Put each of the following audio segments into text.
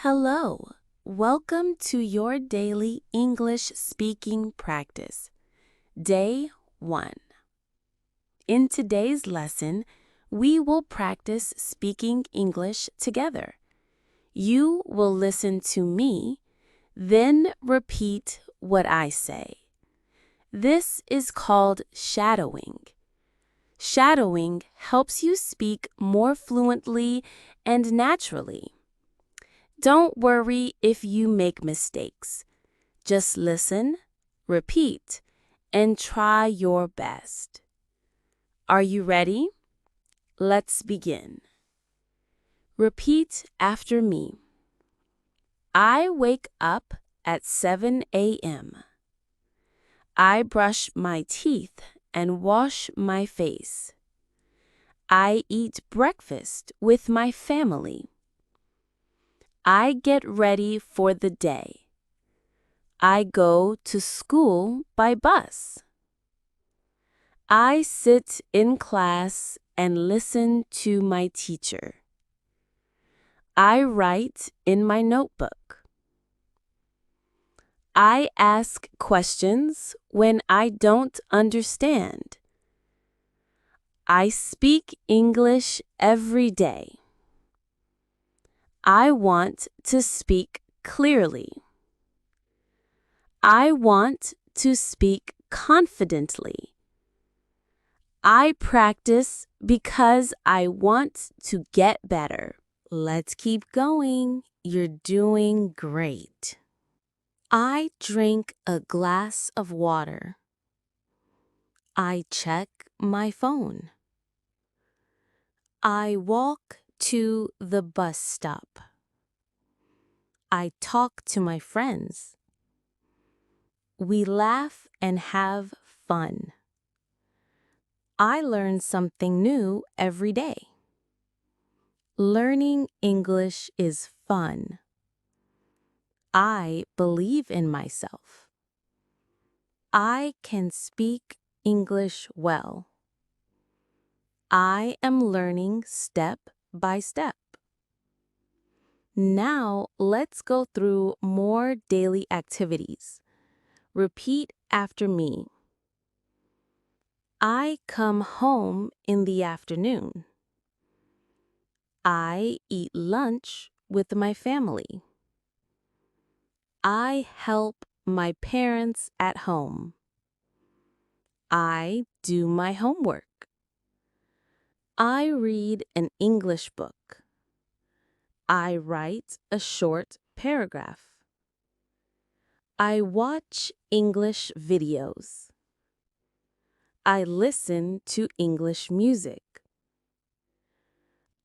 Hello, welcome to your daily English speaking practice. Day 1. In today's lesson, we will practice speaking English together. You will listen to me, then repeat what I say. This is called shadowing. Shadowing helps you speak more fluently and naturally. Don't worry if you make mistakes. Just listen, repeat, and try your best. Are you ready? Let's begin. Repeat after me. I wake up at 7 a.m. I brush my teeth and wash my face. I eat breakfast with my family. I get ready for the day. I go to school by bus. I sit in class and listen to my teacher. I write in my notebook. I ask questions when I don't understand. I speak English every day. I want to speak clearly. I want to speak confidently. I practice because I want to get better. Let's keep going. You're doing great. I drink a glass of water. I check my phone. I walk to the bus stop. I talk to my friends. We laugh and have fun. I learn something new every day. Learning English is fun. I believe in myself. I can speak English well. I am learning step by step. Now let's go through more daily activities. Repeat after me. I come home in the afternoon. I eat lunch with my family. I help my parents at home. I do my homework. I read an English book. I write a short paragraph. I watch English videos. I listen to English music.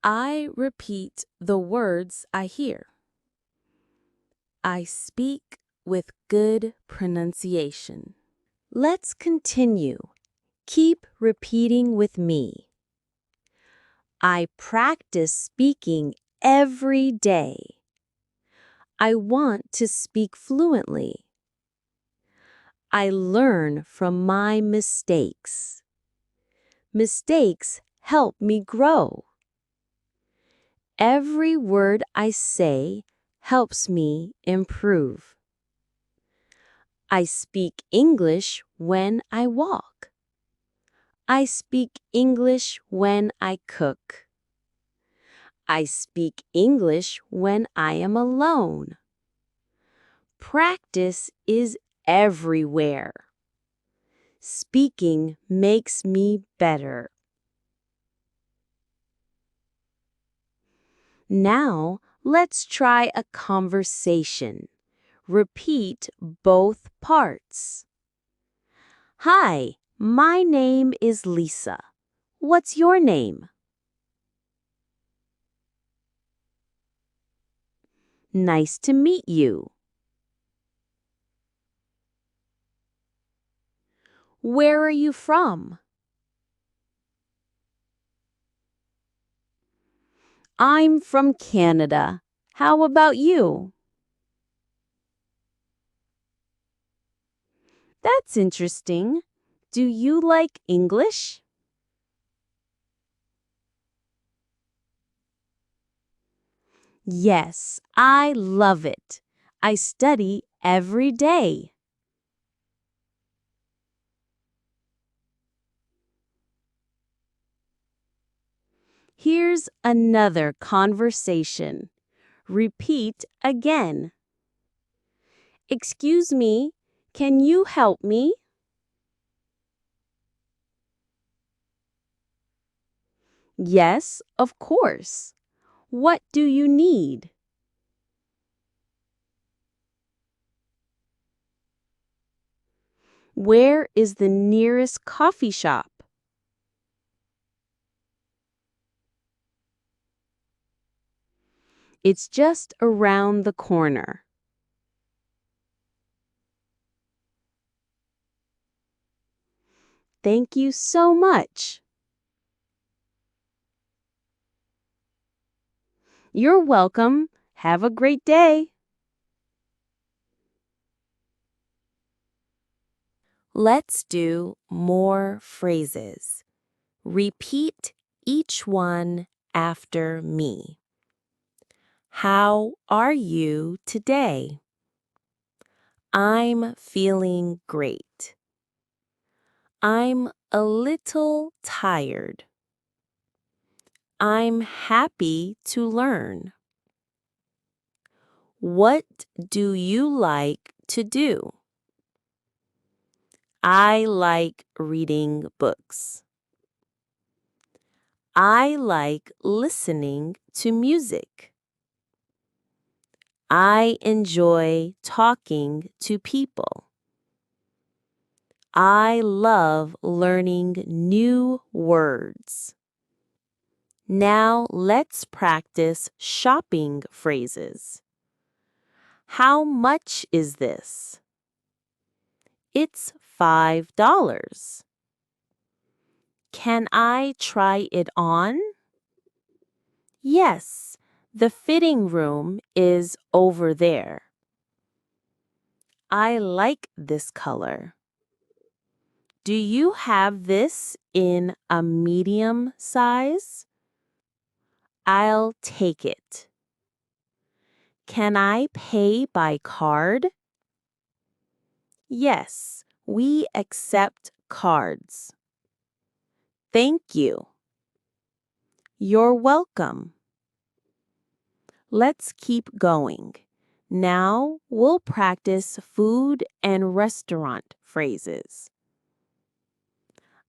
I repeat the words I hear. I speak with good pronunciation. Let's continue. Keep repeating with me. I practice speaking every day. I want to speak fluently. I learn from my mistakes. Mistakes help me grow. Every word I say helps me improve. I speak English when I walk. I speak English when I cook. I speak English when I am alone. Practice is everywhere. Speaking makes me better. Now, let's try a conversation. Repeat both parts. Hi, my name is Lisa. What's your name? Nice to meet you. Where are you from? I'm from Canada. How about you? That's interesting. Do you like English? Yes, I love it. I study every day. Here's another conversation. Repeat again. Excuse me, can you help me? Yes, of course. What do you need? Where is the nearest coffee shop? It's just around the corner. Thank you so much. You're welcome. Have a great day. Let's do more phrases. Repeat each one after me. How are you today? I'm feeling great. I'm a little tired. I'm happy to learn. What do you like to do? I like reading books. I like listening to music. I enjoy talking to people. I love learning new words. Now let's practice shopping phrases. How much is this? It's $5. Can I try it on? Yes, the fitting room is over there. I like this color. Do you have this in a medium size? I'll take it. Can I pay by card? Yes, we accept cards. Thank you. You're welcome. Let's keep going. Now we'll practice food and restaurant phrases.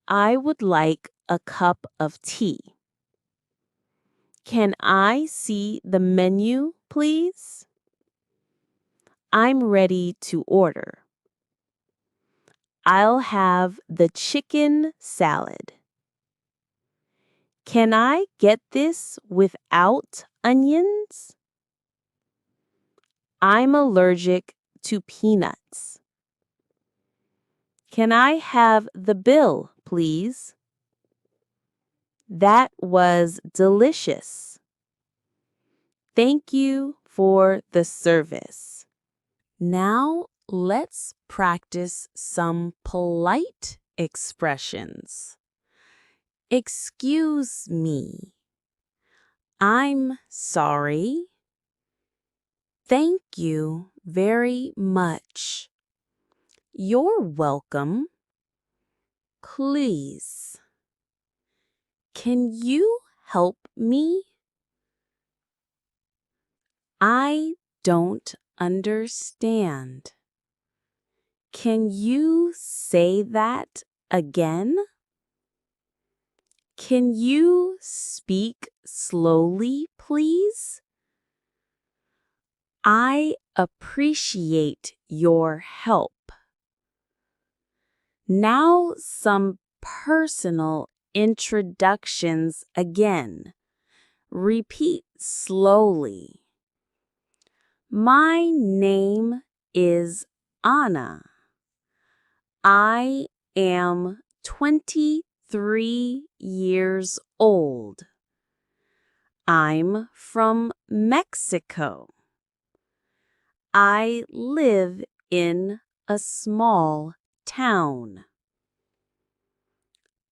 I would like a cup of tea. Can I see the menu, please? I'm ready to order. I'll have the chicken salad. Can I get this without onions? I'm allergic to peanuts. Can I have the bill, please? That was delicious. Thank you for the service. Now let's practice some polite expressions. Excuse me. I'm sorry. Thank you very much. You're welcome. Please. Can you help me? I don't understand. Can you say that again? Can you speak slowly, please? I appreciate your help. Now some personal introductions again. Repeat slowly. My name is Anna. I am 23 years old. I'm from Mexico. I live in a small town.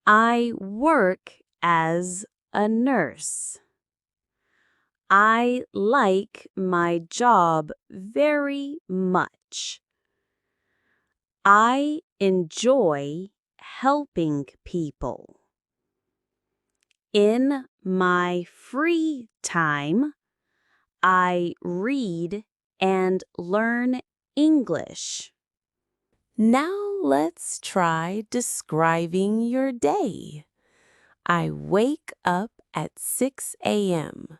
I work as a nurse. I like my job very much. I enjoy helping people. In my free time, I read and learn English. Now let's try describing your day. I wake up at 6 a.m.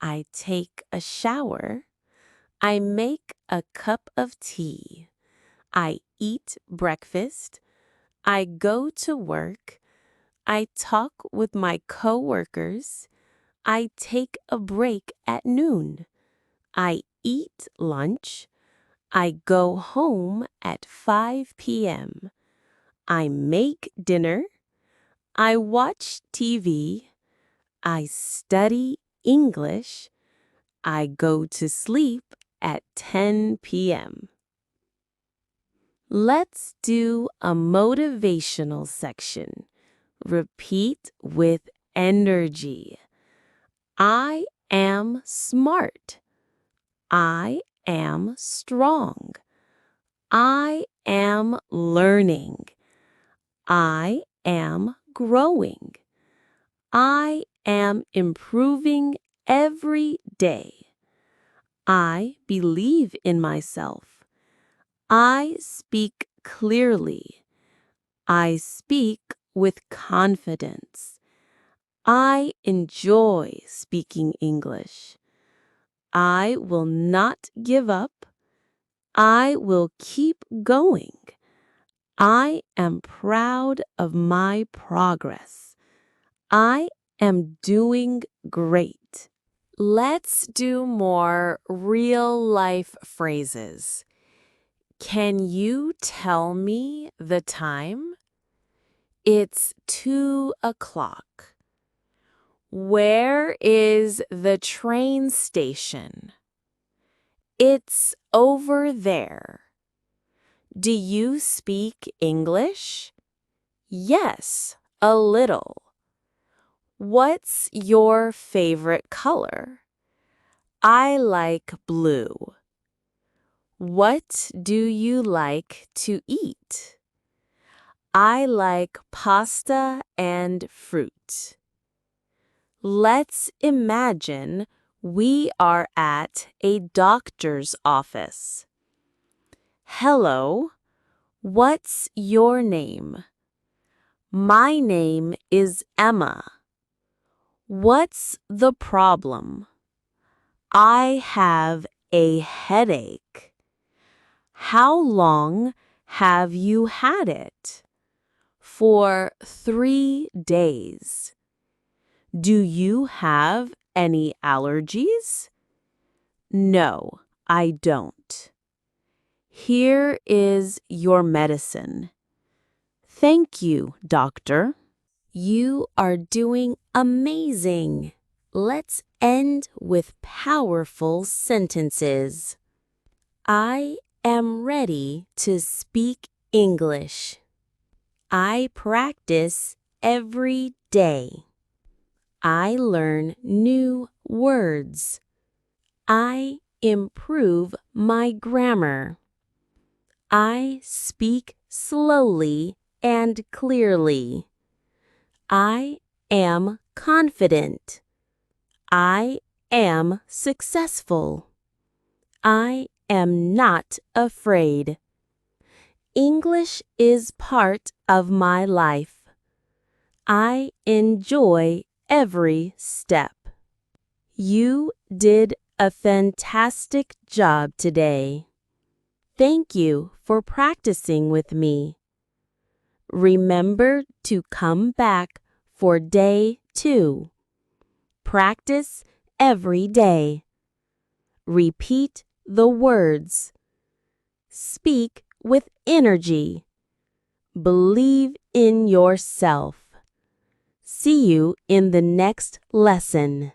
I take a shower. I make a cup of tea. I eat breakfast. I go to work. I talk with my coworkers. I take a break at noon. I eat lunch. I go home at 5 p.m. I make dinner. I watch TV. I study English. I go to sleep at 10 p.m. Let's do a motivational section. Repeat with energy. I am smart. I am strong. I am learning. I am growing. I am improving every day. I believe in myself. I speak clearly. I speak with confidence. I enjoy speaking English. I will not give up. I will keep going. I am proud of my progress. I am doing great. Let's do more real-life phrases. Can you tell me the time? It's 2 o'clock. Where is the train station? It's over there. Do you speak English? Yes, a little. What's your favorite color? I like blue. What do you like to eat? I like pasta and fruit. Let's imagine we are at a doctor's office. Hello, what's your name? My name is Emma. What's the problem? I have a headache. How long have you had it? For 3 days. Do you have any allergies? No, I don't. Here is your medicine. Thank you, doctor. You are doing amazing. Let's end with powerful sentences. I am ready to speak English. I practice every day. I learn new words. I improve my grammar. I speak slowly and clearly. I am confident. I am successful. I am not afraid. English is part of my life. I enjoy every step. You did a fantastic job today. Thank you for practicing with me. Remember to come back for day 2. Practice every day. Repeat the words. Speak with energy. Believe in yourself. See you in the next lesson.